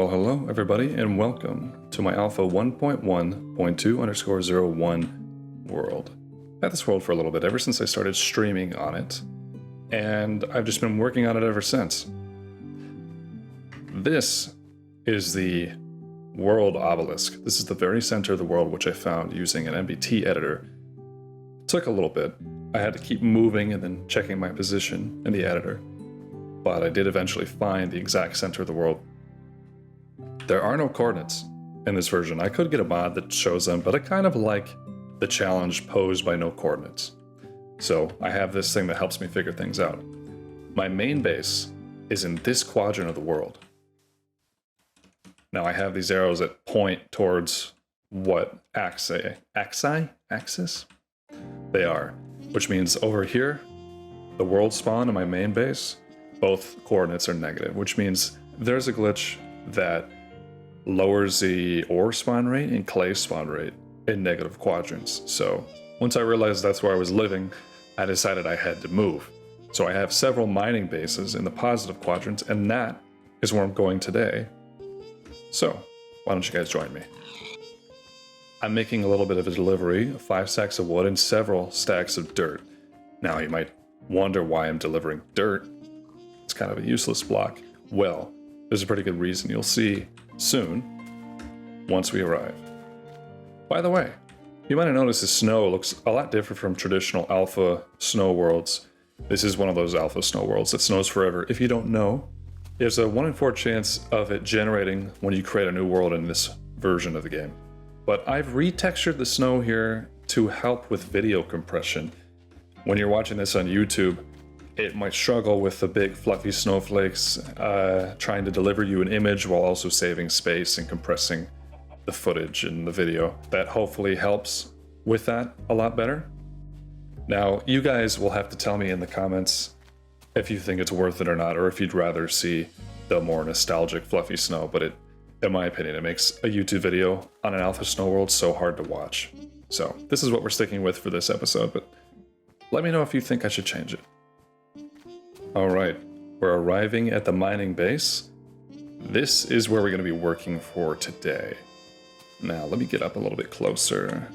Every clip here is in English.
Hello everybody, and welcome to my alpha 1.1.2_01 world. I've had this world for a little bit, ever since I started streaming on it, and I've just been working on it ever since. This is the world obelisk. This is the very center of the world, which I found using an MBT editor. It took a little bit. I had to keep moving and then checking my position in the editor, but I did eventually find the exact center of the world. There are no coordinates in this version. I could get a mod that shows them, but I kind of like the challenge posed by no coordinates. So I have this thing that helps me figure things out. My main base is in this quadrant of the world. Now I have these arrows that point towards what axis they are, which means over here, the world spawn and my main base, both coordinates are negative, which means there's a glitch that lowers the ore spawn rate and clay spawn rate in negative quadrants. So once I realized that's where I was living, I decided I had to move. So I have several mining bases in the positive quadrants, and that is where I'm going today. So why don't you guys join me? I'm making a little bit of a delivery of 5 stacks of wood and several stacks of dirt. Now you might wonder why I'm delivering dirt. It's kind of a useless block. Well, there's a pretty good reason. You'll see soon, once we arrive. By the way, you might have noticed the snow looks a lot different from traditional alpha snow worlds. This is one of those alpha snow worlds that snows forever. If you don't know, there's a 1 in 4 chance of it generating when you create a new world in this version of the game. But I've retextured the snow here to help with video compression. When you're watching this on YouTube, it might struggle with the big fluffy snowflakes trying to deliver you an image while also saving space and compressing the footage in the video. That hopefully helps with that a lot better. Now, you guys will have to tell me in the comments if you think it's worth it or not, or if you'd rather see the more nostalgic fluffy snow, but in my opinion, it makes a YouTube video on an alpha snow world so hard to watch. So this is what we're sticking with for this episode, but let me know if you think I should change it. Alright, we're arriving at the mining base. This is where we're going to be working for today. Now, let me get up a little bit closer.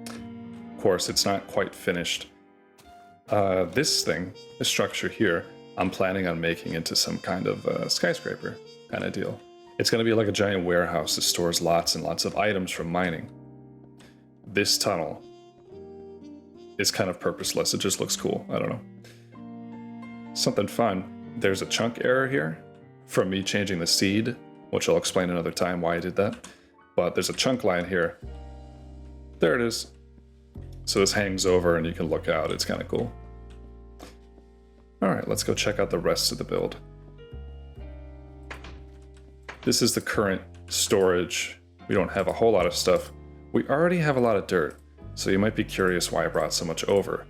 Of course, it's not quite finished. This structure here, I'm planning on making into some kind of skyscraper kind of deal. It's going to be like a giant warehouse that stores lots and lots of items from mining. This tunnel is kind of purposeless. It just looks cool. I don't know. Something fun. There's a chunk error here from me changing the seed, which I'll explain another time why I did that. But there's a chunk line here. There it is. So this hangs over and you can look out. It's kind of cool. All right, let's go check out the rest of the build. This is the current storage. We don't have a whole lot of stuff. We already have a lot of dirt, so you might be curious why I brought so much over.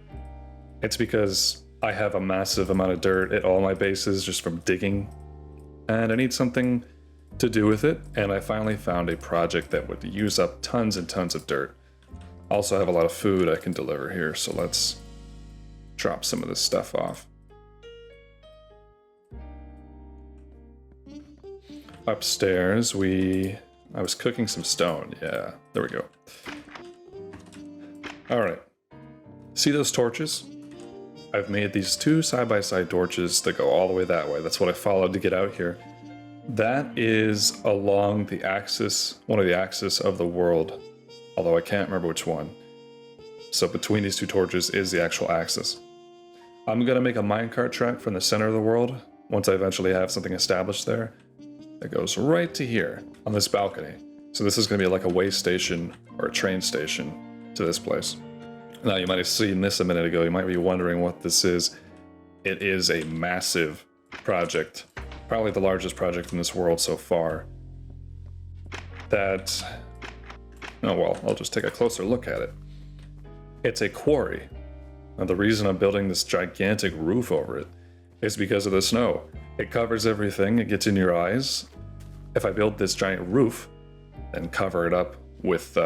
It's because I have a massive amount of dirt at all my bases just from digging, and I need something to do with it, and I finally found a project that would use up tons and tons of dirt. I also have a lot of food I can deliver here, so let's drop some of this stuff off. Upstairs, I was cooking some stone. Yeah, there we go. All right. See those torches? I've made these 2 side-by-side torches that go all the way that way. That's what I followed to get out here. That is along the axis, one of the axes of the world, although I can't remember which one. So between these 2 torches is the actual axis. I'm gonna make a minecart track from the center of the world once I eventually have something established there. That goes right to here on this balcony. So this is gonna be like a way station or a train station to this place. Now, you might have seen this a minute ago. You might be wondering what this is. It is a massive project, probably the largest project in this world so far. Oh well, I'll just take a closer look at it. It's a quarry. Now, the reason I'm building this gigantic roof over it is because of the snow. It covers everything, it gets in your eyes. If I build this giant roof and cover it up with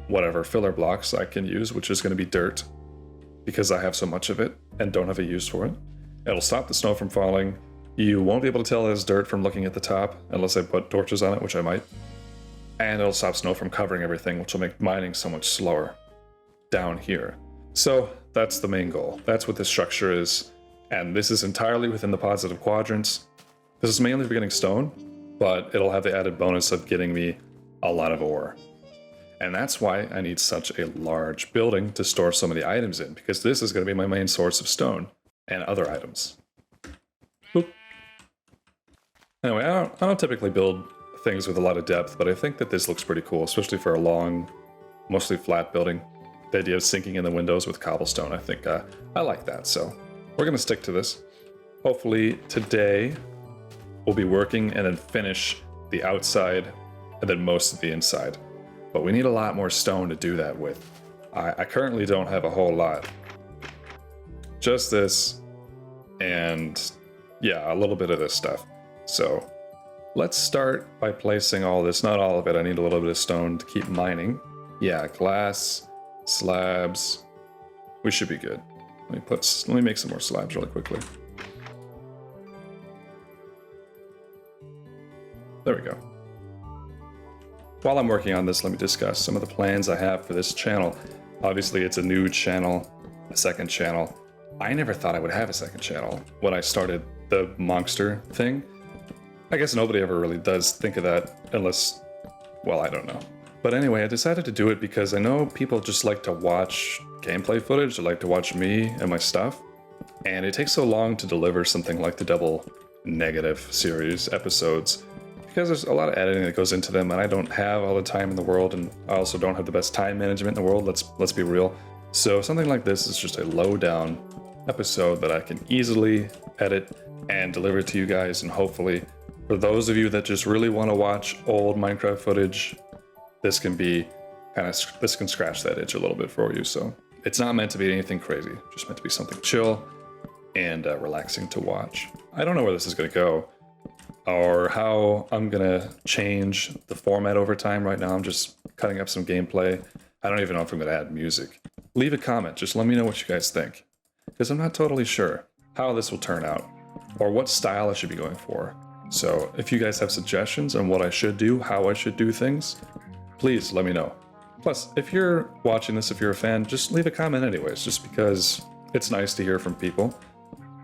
whatever filler blocks I can use, which is going to be dirt, because I have so much of it and don't have a use for it. It'll stop the snow from falling, You won't be able to tell it's dirt from looking at the top, unless I put torches on it, which I might. And it'll stop snow from covering everything, which will make mining so much slower down here. So that's the main goal. That's what this structure is. And this is entirely within the positive quadrants. This is mainly for getting stone, but it'll have the added bonus of getting me a lot of ore. And that's why I need such a large building to store so many items in, because this is going to be my main source of stone and other items. Boop. Anyway, I don't typically build things with a lot of depth, but I think that this looks pretty cool, especially for a long, mostly flat building. The idea of sinking in the windows with cobblestone, I think I like that, so we're going to stick to this. Hopefully today we'll be working and then finish the outside and then most of the inside. But we need a lot more stone to do that with. I currently don't have a whole lot. Just this, and yeah, a little bit of this stuff. So let's start by placing all this, not all of it, I need a little bit of stone to keep mining. Yeah, glass, slabs, we should be good. Let me make some more slabs really quickly. There we go. While I'm working on this, let me discuss some of the plans I have for this channel. Obviously, it's a new channel, a second channel. I never thought I would have a second channel when I started the Monster thing. I guess nobody ever really does think of that unless, well, I don't know. But anyway, I decided to do it because I know people just like to watch gameplay footage, they like to watch me and my stuff. And it takes so long to deliver something like the double negative series episodes, because there's a lot of editing that goes into them, and I don't have all the time in the world, and I also don't have the best time management in the world, let's be real. So something like this is just a low-down episode that I can easily edit and deliver to you guys, and hopefully for those of you that just really want to watch old Minecraft footage, this can scratch that itch a little bit for you. So it's not meant to be anything crazy, just meant to be something chill and relaxing to watch. I don't know where this is going to go, or how I'm gonna change the format over time. Right now I'm just cutting up some gameplay. I don't even know if I'm gonna add music. Leave a comment, just let me know what you guys think, because I'm not totally sure how this will turn out or what style I should be going for. So if you guys have suggestions on what I should do, how I should do things, please let me know. Plus, if you're watching this, if you're a fan, just leave a comment anyways, just because it's nice to hear from people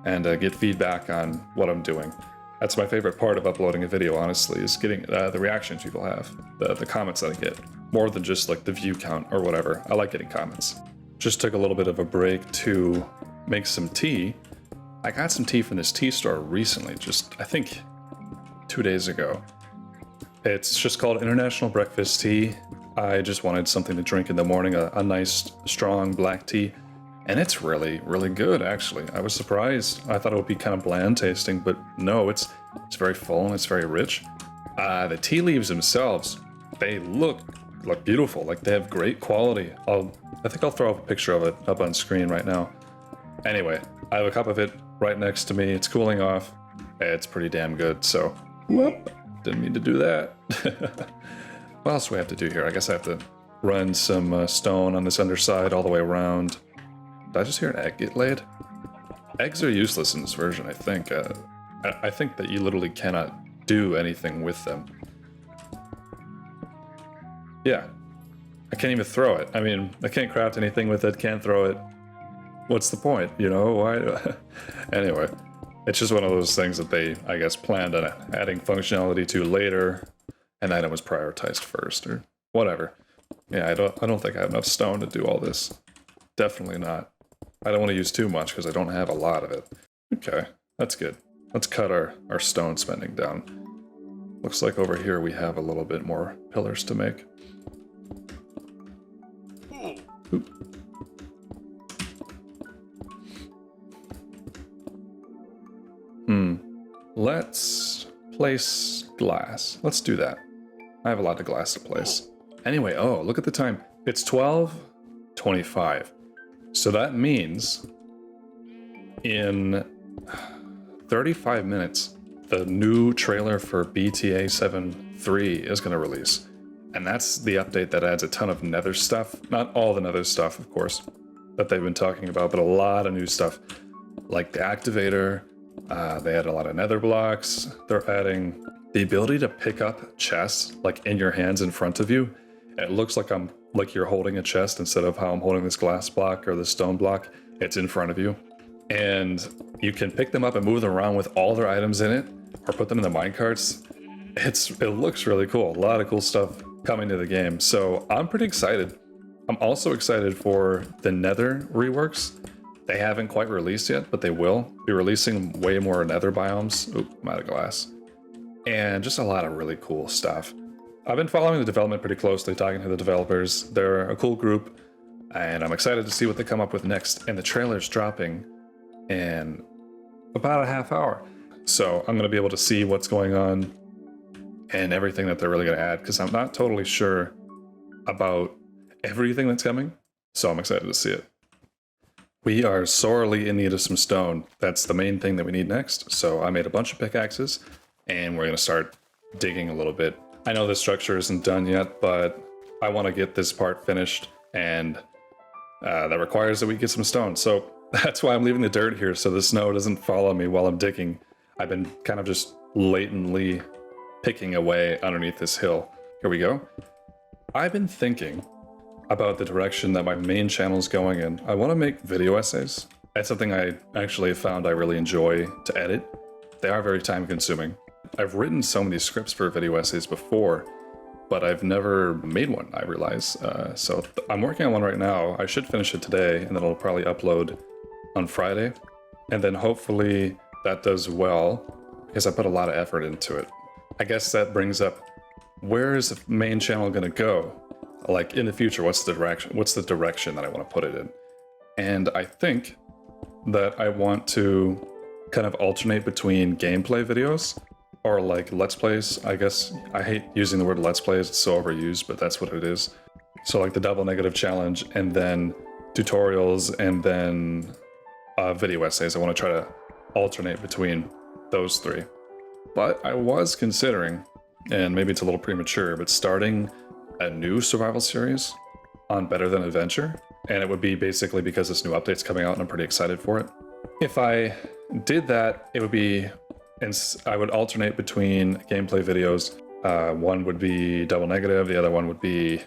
and get feedback on what I'm doing. That's my favorite part of uploading a video, honestly, is getting the reactions people have, the comments that I get, more than just like the view count or whatever. I like getting comments. Just took a little bit of a break to make some tea. I got some tea from this tea store recently, just I think 2 days ago. It's just called International Breakfast Tea. I just wanted something to drink in the morning, a nice, strong black tea. And it's really, really good, actually. I was surprised. I thought it would be kind of bland tasting, but no, it's very full and it's very rich. The tea leaves themselves, they look beautiful. Like, they have great quality. I think I'll throw up a picture of it up on screen right now. Anyway, I have a cup of it right next to me. It's cooling off. It's pretty damn good, so whoop, didn't mean to do that. What else do we have to do here? I guess I have to run some stone on this underside all the way around. Did I just hear an egg get laid? Eggs are useless in this version, I think. I think that you literally cannot do anything with them. Yeah. I can't even throw it. I mean, I can't craft anything with it, can't throw it. What's the point, you know? Why? Anyway, it's just one of those things that they, I guess, planned on adding functionality to later, and then it was prioritized first, or whatever. Yeah, I don't think I have enough stone to do all this. Definitely not. I don't want to use too much because I don't have a lot of it. Okay, that's good. Let's cut our stone spending down. Looks like over here we have a little bit more pillars to make. Oop. Let's place glass. Let's do that. I have a lot of glass to place. Anyway, oh, look at the time. It's 12:25. So that means in 35 minutes, the new trailer for BTA 7.3 is going to release. And that's the update that adds a ton of nether stuff. Not all the nether stuff, of course, that they've been talking about, but a lot of new stuff. Like the activator, They add a lot of nether blocks. They're adding the ability to pick up chests like in your hands in front of you. It looks like you're holding a chest instead of how I'm holding this glass block or the stone block. It's in front of you. And you can pick them up and move them around with all their items in it or put them in the minecarts. It looks really cool. A lot of cool stuff coming to the game. So I'm pretty excited. I'm also excited for the nether reworks. They haven't quite released yet, but they will be releasing way more nether biomes. Oop, I'm out of glass. And just a lot of really cool stuff. I've been following the development pretty closely, talking to the developers. They're a cool group, and I'm excited to see what they come up with next. And the trailer's dropping in about a half hour. So I'm going to be able to see what's going on and everything that they're really going to add, because I'm not totally sure about everything that's coming. So I'm excited to see it. We are sorely in need of some stone. That's the main thing that we need next. So I made a bunch of pickaxes, and we're going to start digging a little bit. I know the structure isn't done yet, but I want to get this part finished, and that requires that we get some stone. So that's why I'm leaving the dirt here, so the snow doesn't follow me while I'm digging. I've been kind of just latently picking away underneath this hill. Here we go. I've been thinking about the direction that my main channel is going in. I want to make video essays. That's something I actually found I really enjoy to edit. They are very time consuming. I've written so many scripts for video essays before, but I've never made one, I realize. So I'm working on one right now. I should finish it today, and then it'll probably upload on Friday. And then hopefully that does well, because I put a lot of effort into it. I guess that brings up, where is the main channel going to go? Like in the future, what's the direction that I want to put it in? And I think that I want to kind of alternate between gameplay videos or like let's plays. I guess I hate using the word let's plays, it's so overused, but that's what it is. So like the double negative challenge, and then tutorials, and then video essays. I want to try to alternate between those three. But I was considering, and maybe it's a little premature, but starting a new survival series on Better Than Adventure. And it would be basically because this new update's coming out and I'm pretty excited for it. If I did that, it would be, and I would alternate between gameplay videos. One would be double negative, the other one would be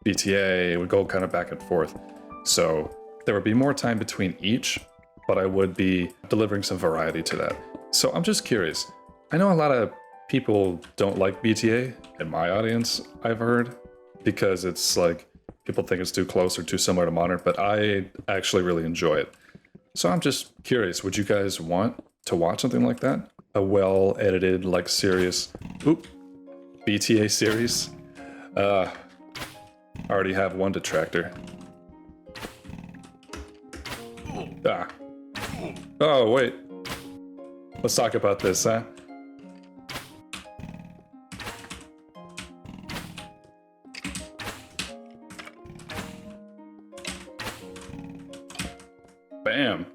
BTA. It would go kind of back and forth. So there would be more time between each, but I would be delivering some variety to that. So I'm just curious. I know a lot of people don't like BTA in my audience, I've heard, because it's like people think it's too close or too similar to Modern, but I actually really enjoy it. So I'm just curious, would you guys want to watch something like that? A well-edited, like serious, BTA series? I already have one detractor. Ah. Oh, wait. Let's talk about this, huh? Bam.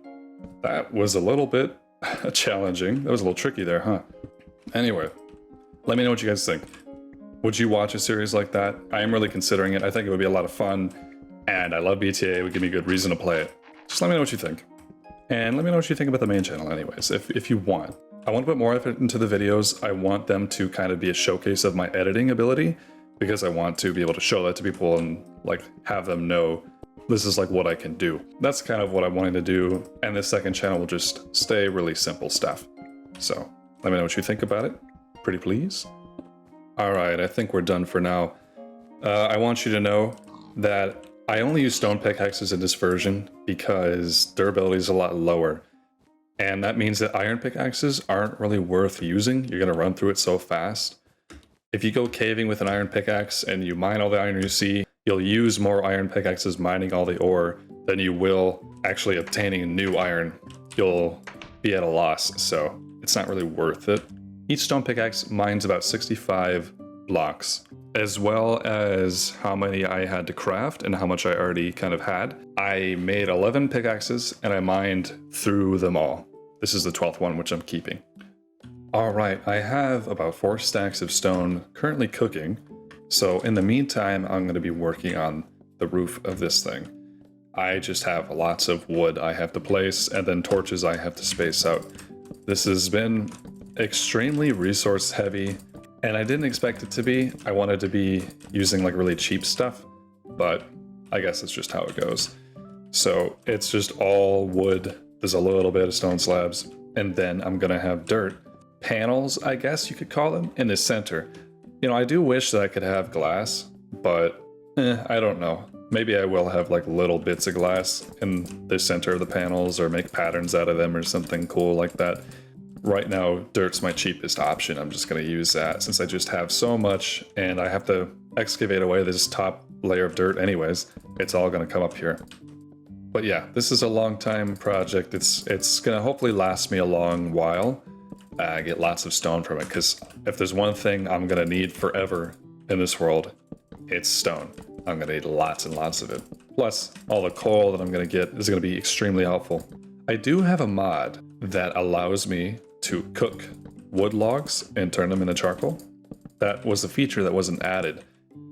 That was a little bit challenging. That was a little tricky there, huh? Anyway, let me know what you guys think. Would you watch a series like that? I am really considering it. I think it would be a lot of fun, and I love BTA. It would give me a good reason to play it. Just let me know what you think. And let me know what you think about the main channel anyways, if you want. I want to put more effort into the videos. I want them to kind of be a showcase of my editing ability, because I want to be able to show that to people and like have them know this is like what I can do. That's kind of what I'm wanting to do. And this second channel will just stay really simple stuff. So let me know what you think about it. Pretty please. All right, I think we're done for now. I want you to know that I only use stone pickaxes in this version because durability is a lot lower. And that means that iron pickaxes aren't really worth using. You're gonna run through it so fast. If you go caving with an iron pickaxe and you mine all the iron you see, you'll use more iron pickaxes mining all the ore than you will actually obtaining new iron. You'll be at a loss, so it's not really worth it. Each stone pickaxe mines about 65 blocks, as well as how many I had to craft and how much I already kind of had. I made 11 pickaxes and I mined through them all. This is the 12th one, which I'm keeping. All right, I have about 4 stacks of stone currently cooking. So in the meantime, I'm going to be working on the roof of this thing. I just have lots of wood I have to place and then torches I have to space out. This has been extremely resource heavy, and I didn't expect it to be. I wanted to be using like really cheap stuff, but I guess it's just how it goes. So it's just all wood. There's a little bit of stone slabs, and then I'm gonna have dirt panels, I guess you could call them, in the center. You know, I do wish that I could have glass, but I don't know. Maybe I will have like little bits of glass in the center of the panels or make patterns out of them or something cool like that. Right now, dirt's my cheapest option. I'm just gonna use that since I just have so much and I have to excavate away this top layer of dirt anyways. It's all gonna come up here. But yeah, this is a long time project. It's gonna hopefully last me a long while. I get lots of stone from it, because if there's one thing I'm gonna need forever in this world, it's stone. I'm gonna need lots and lots of it. Plus, all the coal that I'm gonna get is gonna be extremely helpful. I do have a mod that allows me to cook wood logs and turn them into charcoal. That was a feature that wasn't added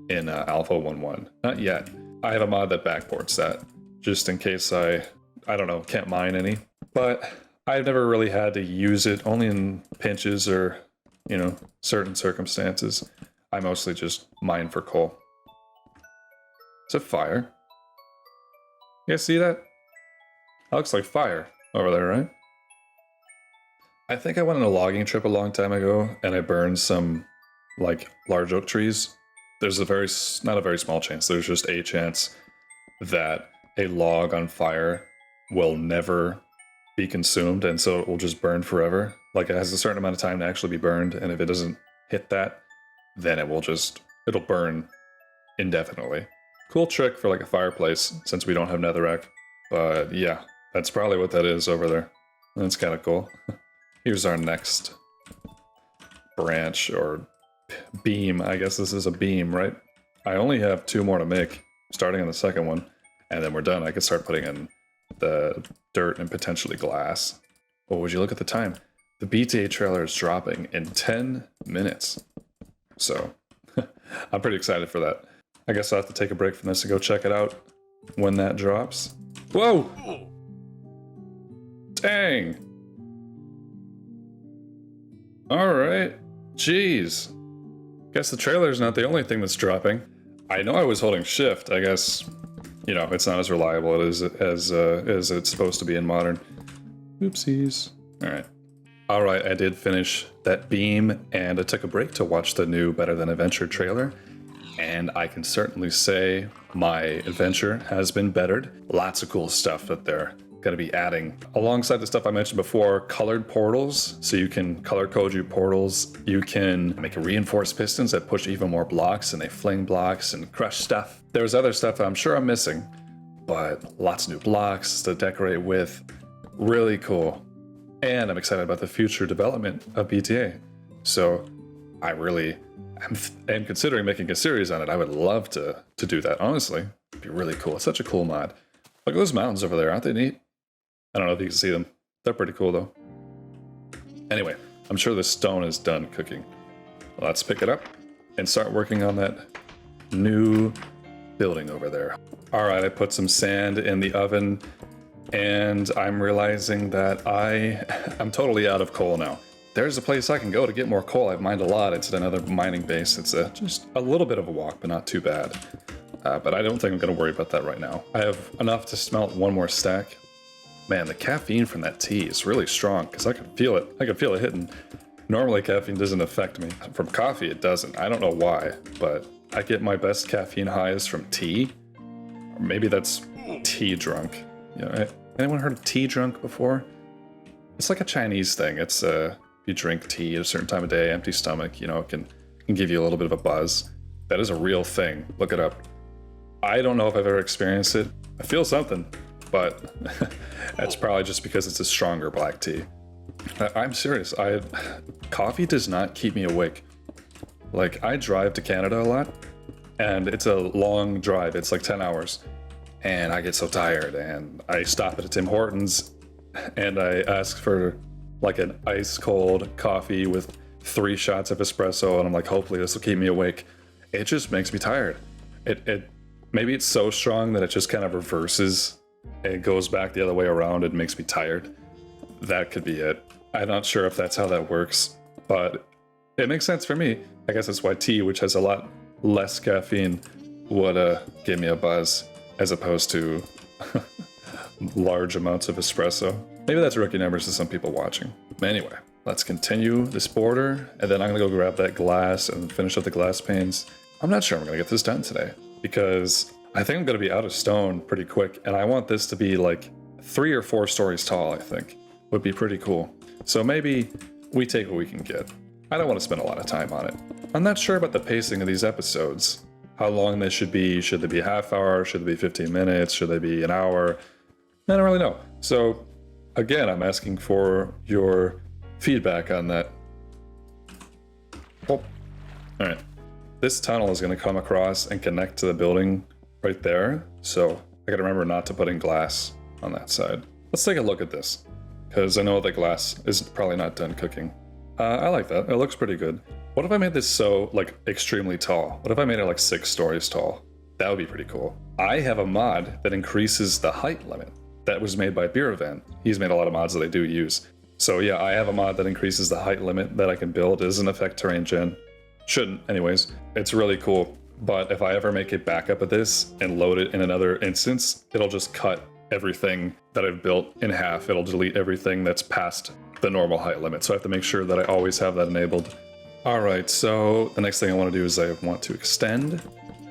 in Alpha 1.1. Not yet. I have a mod that backports that, just in case I don't know, can't mine any. But I've never really had to use it, only in pinches or, you know, certain circumstances. I mostly just mine for coal. It's a fire. You guys see that? That looks like fire over there, right? I think I went on a logging trip a long time ago and I burned some like large oak trees. There's not a very small chance, there's just a chance that a log on fire will never be consumed, and so it will just burn forever. Like, it has a certain amount of time to actually be burned, and if it doesn't hit that, then it'll burn indefinitely. Cool trick for like a fireplace, since we don't have netherrack. But yeah, that's probably what that is over there. That's kind of cool. Here's our next branch, or beam. I guess this is a beam, right? I only have 2 more to make, starting on the second one, and then we're done. I could start putting in the dirt and potentially glass. Oh, would you look at the time? The BTA trailer is dropping in 10 minutes. So, I'm pretty excited for that. I guess I'll have to take a break from this and go check it out when that drops. Whoa! Dang! Alright. Jeez. Guess the trailer's not the only thing that's dropping. I know I was holding shift. I guess, you know, it's not as reliable as it's supposed to be in modern. Oopsies. Alright. Alright, I did finish that beam, and I took a break to watch the new Better Than Adventure trailer. And I can certainly say my adventure has been bettered. Lots of cool stuff that they're going to be adding. Alongside the stuff I mentioned before, colored portals. So you can color code your portals. You can make reinforced pistons that push even more blocks, and they fling blocks and crush stuff. There's other stuff that I'm sure I'm missing, but lots of new blocks to decorate with. Really cool. And I'm excited about the future development of BTA. So I really am considering making a series on it. I would love to do that, honestly. It'd be really cool. It's such a cool mod. Look at those mountains over there, aren't they neat? I don't know if you can see them. They're pretty cool though. Anyway, I'm sure the stone is done cooking. Let's pick it up and start working on that new building over there. All right, I put some sand in the oven, and I'm realizing that I'm totally out of coal now. There's a place I can go to get more coal. I've mined a lot. It's at another mining base. It's just a little bit of a walk, but not too bad. But I don't think I'm going to worry about that right now. I have enough to smelt 1 more stack. Man, the caffeine from that tea is really strong, because I can feel it. I can feel it hitting. Normally, caffeine doesn't affect me. From coffee, it doesn't. I don't know why, but I get my best caffeine highs from tea. Or maybe that's tea drunk. You know, anyone heard of tea drunk before? It's like a Chinese thing. It's if you drink tea at a certain time of day, empty stomach, you know, it can give you a little bit of a buzz. That is a real thing. Look it up. I don't know if I've ever experienced it. I feel something, but that's probably just because it's a stronger black tea. I'm serious. Coffee does not keep me awake. Like, I drive to Canada a lot, and it's a long drive. It's like 10 hours, and I get so tired, and I stop at a Tim Hortons, and I ask for like an ice cold coffee with 3 shots of espresso, and I'm like, hopefully this will keep me awake. It just makes me tired. Maybe it's so strong that it just kind of reverses. It goes back the other way around and makes me tired. That could be it. I'm not sure if that's how that works, but it makes sense for me. I guess that's why tea, which has a lot less caffeine, would give me a buzz as opposed to large amounts of espresso. Maybe that's rookie numbers to some people watching. Anyway, let's continue this border, and then I'm gonna go grab that glass and finish up the glass panes. I'm not sure I'm gonna get this done today because I think I'm gonna be out of stone pretty quick, and I want this to be like 3 or 4 stories tall. I think would be pretty cool. So maybe we take what we can get. I don't want to spend a lot of time on it. I'm not sure about the pacing of these episodes. How long they should be. Should they be a half hour? Should they be 15 minutes? Should they be an hour? I don't really know. So again, I'm asking for your feedback on that. Oh, all right. This tunnel is going to come across and connect to the building right there. So I got to remember not to put in glass on that side. Let's take a look at this, because I know the glass is probably not done cooking. I like that. It looks pretty good. What if I made this so, like, extremely tall? What if I made it like 6 stories tall? That would be pretty cool. I have a mod that increases the height limit. That was made by Beervan. He's made a lot of mods that I do use. So yeah, I have a mod that increases the height limit that I can build. It doesn't affect terrain gen. Shouldn't, anyways. It's really cool. But if I ever make a backup of this and load it in another instance, it'll just cut everything that I've built in half. It'll delete everything that's past the normal height limit. So I have to make sure that I always have that enabled. All right, so the next thing I want to do is I want to extend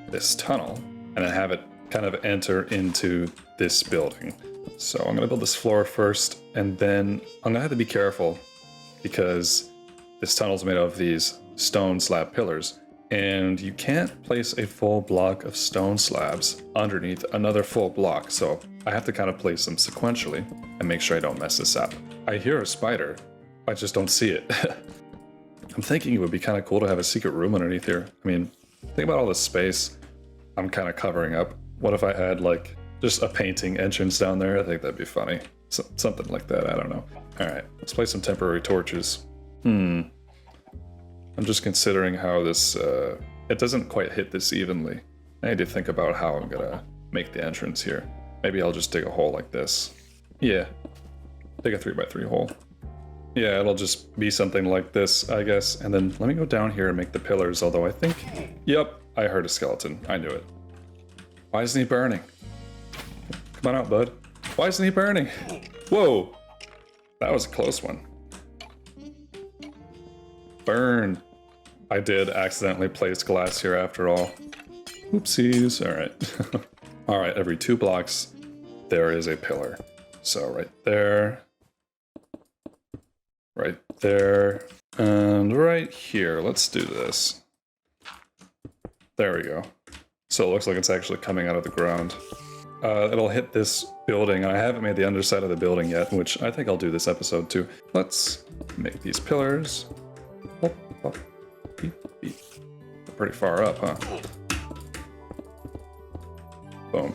this tunnel and then have it kind of enter into this building. So I'm going to build this floor first, and then I'm going to have to be careful because this tunnel's made of these stone slab pillars, and you can't place a full block of stone slabs underneath another full block. So I have to kind of place them sequentially and make sure I don't mess this up. I hear a spider. I just don't see it. I'm thinking it would be kind of cool to have a secret room underneath here. I mean, think about all this space I'm kind of covering up. What if I had like just a painting entrance down there? I think that'd be funny. Something like that, I don't know. All right, let's place some temporary torches. I'm just considering how this, it doesn't quite hit this evenly. I need to think about how I'm gonna make the entrance here. Maybe I'll just dig a hole like this. Yeah, dig a 3x3 hole. Yeah, it'll just be something like this, I guess. And then let me go down here and make the pillars, although I think... Yep, I heard a skeleton. I knew it. Why isn't he burning? Come on out, bud. Why isn't he burning? Whoa! That was a close one. Burn. I did accidentally place glass here after all. Oopsies. Alright. Alright, every 2 blocks, there is a pillar. So right there... right there, and right here. Let's do this. There we go. So it looks like it's actually coming out of the ground. It'll hit this building, and I haven't made the underside of the building yet, which I think I'll do this episode too. Let's make these pillars. Oh, oh, beep, beep. They're pretty far up, huh? Boom.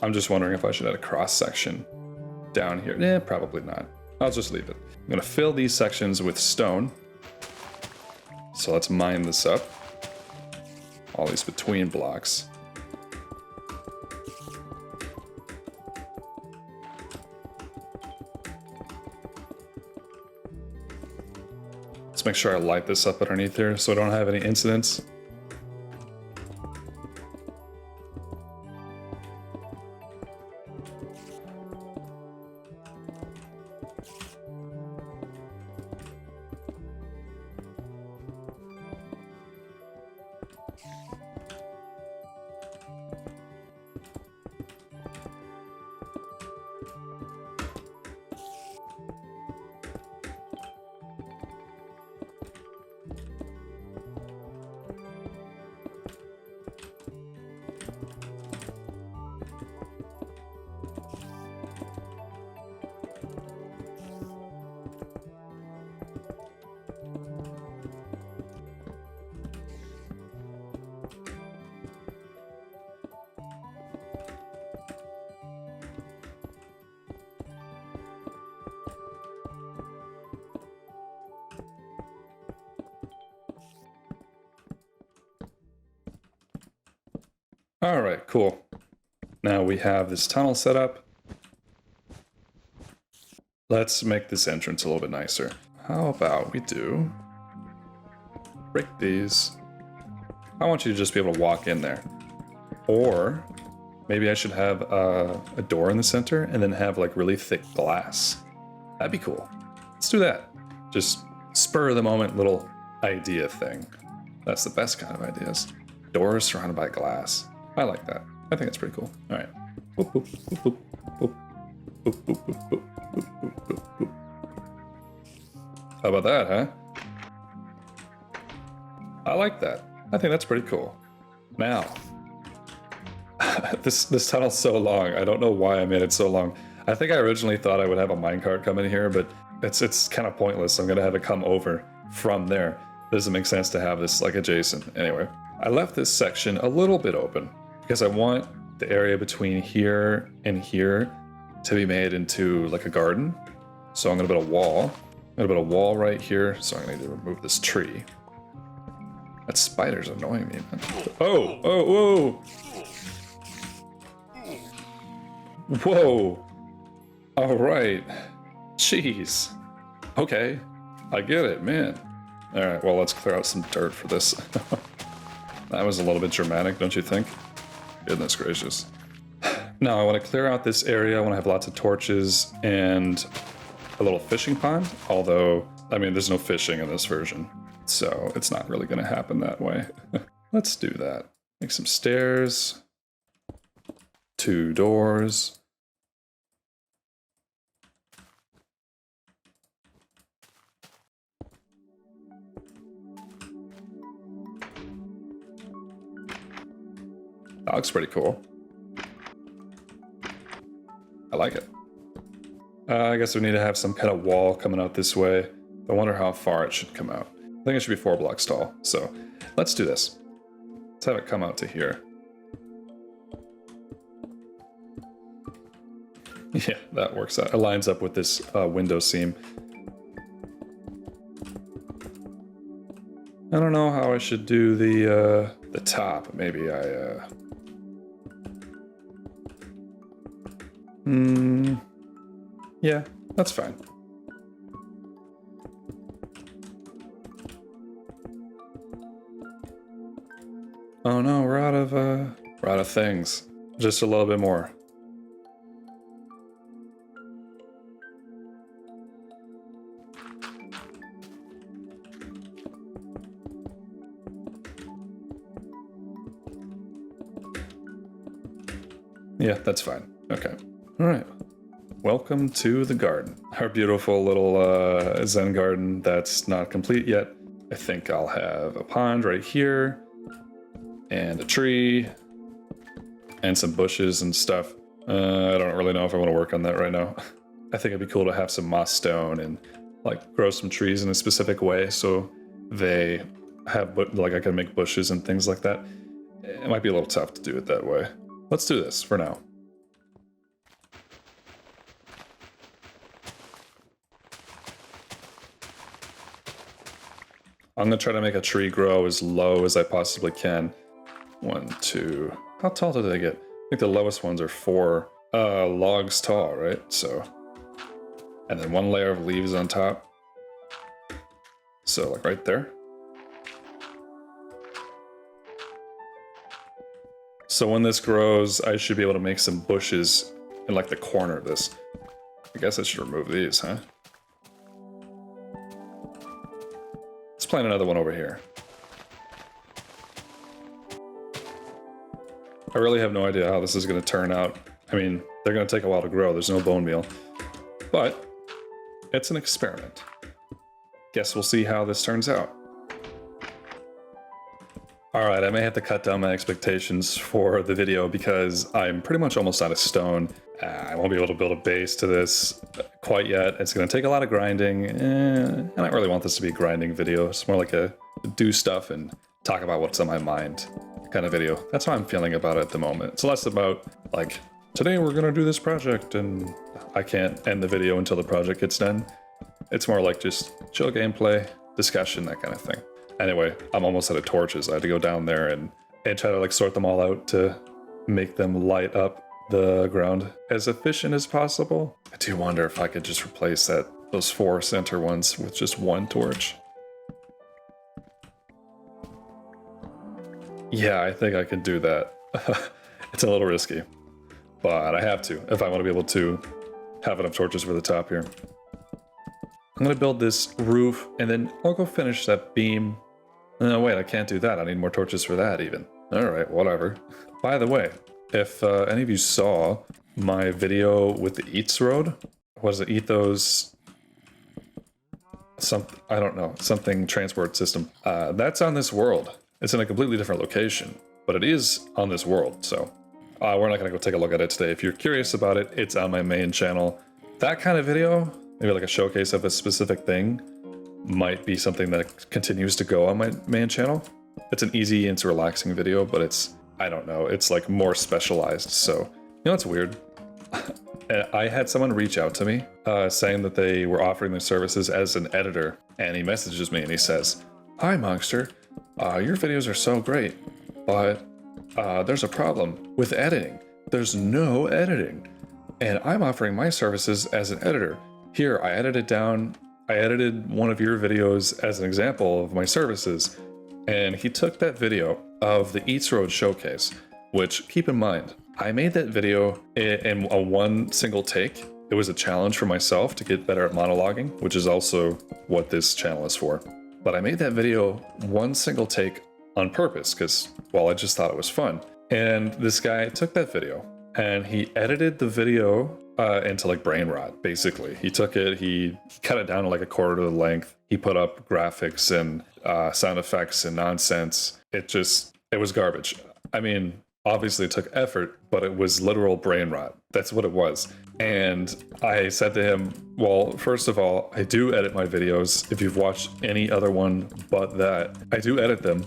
I'm just wondering if I should add a cross section down here. Eh, probably not. I'll just leave it. I'm gonna fill these sections with stone. So let's mine this up. All these between blocks. Let's make sure I light this up underneath here so I don't have any incidents. All right, cool. Now we have this tunnel set up. let's make this entrance a little bit nicer. How about we do break these? I want you to just be able to walk in there. Or maybe I should have a door in the center and then have like really thick glass. That'd be cool. Let's do that. Just spur of the moment little idea thing. That's the best kind of ideas. Doors surrounded by glass. I like that. I think it's pretty cool. All right. Boop, boop, boop, boop, boop, boop, boop, boop, boop, boop, boop, boop, boop. How about that, huh? I like that. I think that's pretty cool. Now, this tunnel's so long. I don't know why I made it so long. I think I originally thought I would have a minecart come in here, but it's kind of pointless. I'm gonna have it come over from there. It doesn't make sense to have this like adjacent. Anyway, I left this section a little bit open because I want the area between here and here to be made into like a garden. So I'm gonna build a wall. I'm gonna build a wall right here. So I'm gonna need to remove this tree. That spider's annoying me, man. Oh, oh, whoa. Whoa. All right. Jeez. Okay. I get it, man. All right, well, let's clear out some dirt for this. That was a little bit dramatic, don't you think? Goodness gracious. Now, I want to clear out this area. I want to have lots of torches and a little fishing pond. Although, I mean, there's no fishing in this version, so it's not really going to happen that way. Let's do that. Make some stairs. 2 doors. That looks pretty cool. I like it. I guess we need to have some kind of wall coming out this way. I wonder how far it should come out. I think it should be 4 blocks tall. So let's do this. Let's have it come out to here. Yeah, that works out. It lines up with this window seam. I don't know how I should do the top. Maybe I yeah, that's fine. Oh no, we're out of things. Just a little bit more. Yeah, that's fine. Okay. All right. Welcome to the garden. Our beautiful little Zen garden that's not complete yet. I think I'll have a pond right here, and a tree, and some bushes and stuff. I don't really know if I want to work on that right now. I think it'd be cool to have some moss stone and like grow some trees in a specific way so they have, like, I can make bushes and things like that. It might be a little tough to do it that way. Let's do this for now. I'm gonna try to make a tree grow as low as I possibly can. 1, 2. How tall do they get? I think the lowest ones are 4 logs tall, right? So, and then 1 layer of leaves on top. So like right there. So when this grows, I should be able to make some bushes in like the corner of this. I guess I should remove these, huh? Let's plant another one over here. I really have no idea how this is going to turn out. I mean, they're going to take a while to grow. There's no bone meal. But it's an experiment. Guess we'll see how this turns out. Alright, I may have to cut down my expectations for the video because I'm pretty much almost out of stone. I won't be able to build a base to this quite yet. It's going to take a lot of grinding. I don't really want this to be a grinding video. It's more like a do stuff and talk about what's on my mind kind of video. That's how I'm feeling about it at the moment. It's less about, like, today we're going to do this project and I can't end the video until the project gets done. It's more like just chill gameplay, discussion, that kind of thing. Anyway, I'm almost out of torches. I had to go down there and try to like sort them all out to make them light up the ground as efficient as possible. I do wonder if I could just replace those 4 center ones with just 1 torch. Yeah, I think I can do that. It's a little risky, but I have to if I want to be able to have enough torches for the top here. I'm gonna build this roof and then I'll go finish that beam. No, wait, I can't do that. I need more torches for that even. All right, whatever. By the way, if any of you saw my video with the Eats Road, was it Ethos? I don't know, something transport system. That's on this world. It's in a completely different location, but it is on this world, so we're not gonna go take a look at it today. If you're curious about it, it's on my main channel. That kind of video, maybe like a showcase of a specific thing, might be something that continues to go on my main channel. It's an easy and relaxing video, but it's, I don't know, it's like more specialized, so, you know, it's weird. I had someone reach out to me saying that they were offering their services as an editor, and he messages me and he says, "Hi, Monster. Your videos are so great, but there's a problem with editing. There's no editing. And I'm offering my services as an editor. Here, I edited one of your videos as an example of my services." And he took that video of the Eats Road showcase, which, keep in mind, I made that video in a 1 single take. It was a challenge for myself to get better at monologuing, which is also what this channel is for. But I made that video 1 single take on purpose because, well, I just thought it was fun. And this guy took that video and he edited the video into like brain rot, basically. He took it, he cut it down to like 1/4 the length. He put up graphics and sound effects and nonsense. It was garbage. I mean, obviously it took effort, but it was literal brain rot. That's what it was. And I said to him, well, first of all, I do edit my videos. If you've watched any other one but that, I do edit them.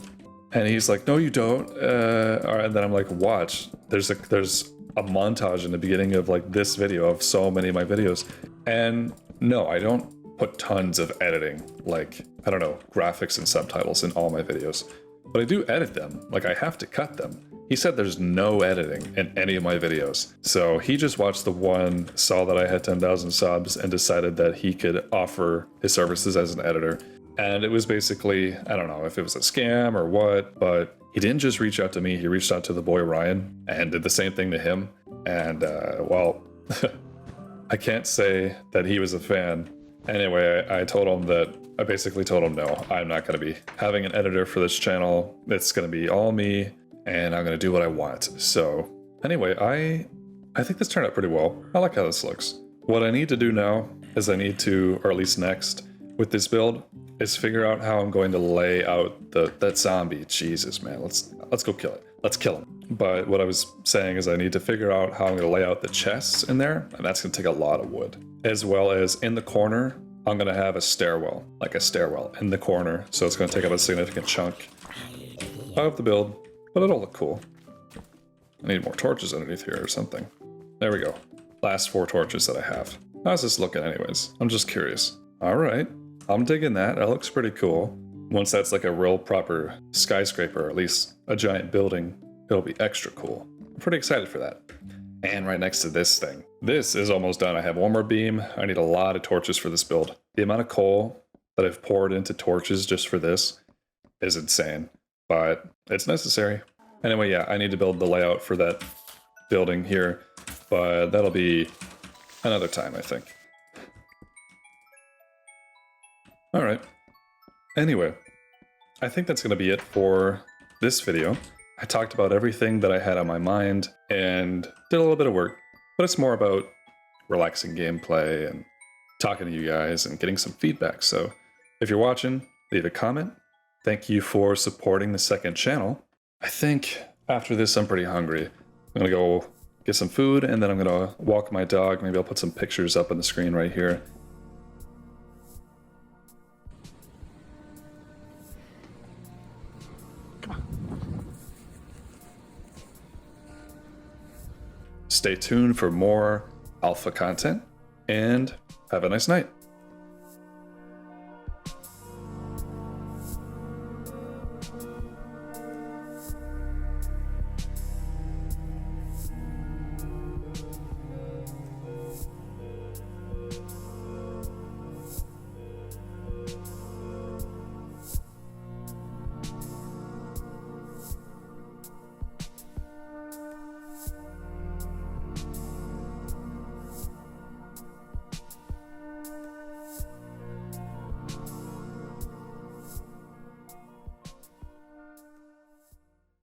And he's like, no, you don't. And then I'm like, watch. There's a montage in the beginning of like this video of so many of my videos. And no, I don't put tons of editing, like, I don't know, graphics and subtitles in all my videos. But I do edit them. Like, I have to cut them. He said there's no editing in any of my videos. So he just watched the one, saw that I had 10,000 subs, and decided that he could offer his services as an editor. And it was basically, I don't know if it was a scam or what, but he didn't just reach out to me, he reached out to the boy Ryan and did the same thing to him. And, well, I can't say that he was a fan. Anyway, I basically told him, no, I'm not going to be having an editor for this channel. It's going to be all me, and I'm going to do what I want. So anyway, I think this turned out pretty well. I like how this looks. What I need to do now is or at least next with this build, is figure out how I'm going to lay out that zombie. Jesus, man, let's go kill it. Let's kill him. But what I was saying is I need to figure out how I'm going to lay out the chests in there, and that's going to take a lot of wood. As well as in the corner, I'm going to have a stairwell in the corner, so it's going to take up a significant chunk of the build, but it'll look cool. I need more torches underneath here or something. There we go. Last 4 torches that I have. How's this looking anyways? I'm just curious. All right. I'm digging that. That looks pretty cool. Once that's like a real proper skyscraper, or at least a giant building, it'll be extra cool. I'm pretty excited for that. And right next to this thing. This is almost done. I have 1 more beam. I need a lot of torches for this build. The amount of coal that I've poured into torches just for this is insane, but it's necessary. Anyway, yeah, I need to build the layout for that building here, but that'll be another time, I think. All right. Anyway, I think that's going to be it for this video. I talked about everything that I had on my mind and did a little bit of work, but it's more about relaxing gameplay and talking to you guys and getting some feedback. So if you're watching, leave a comment. Thank you for supporting the second channel. I think after this, I'm pretty hungry. I'm going to go get some food, and then I'm going to walk my dog. Maybe I'll put some pictures up on the screen right here. Stay tuned for more alpha content, and have a nice night.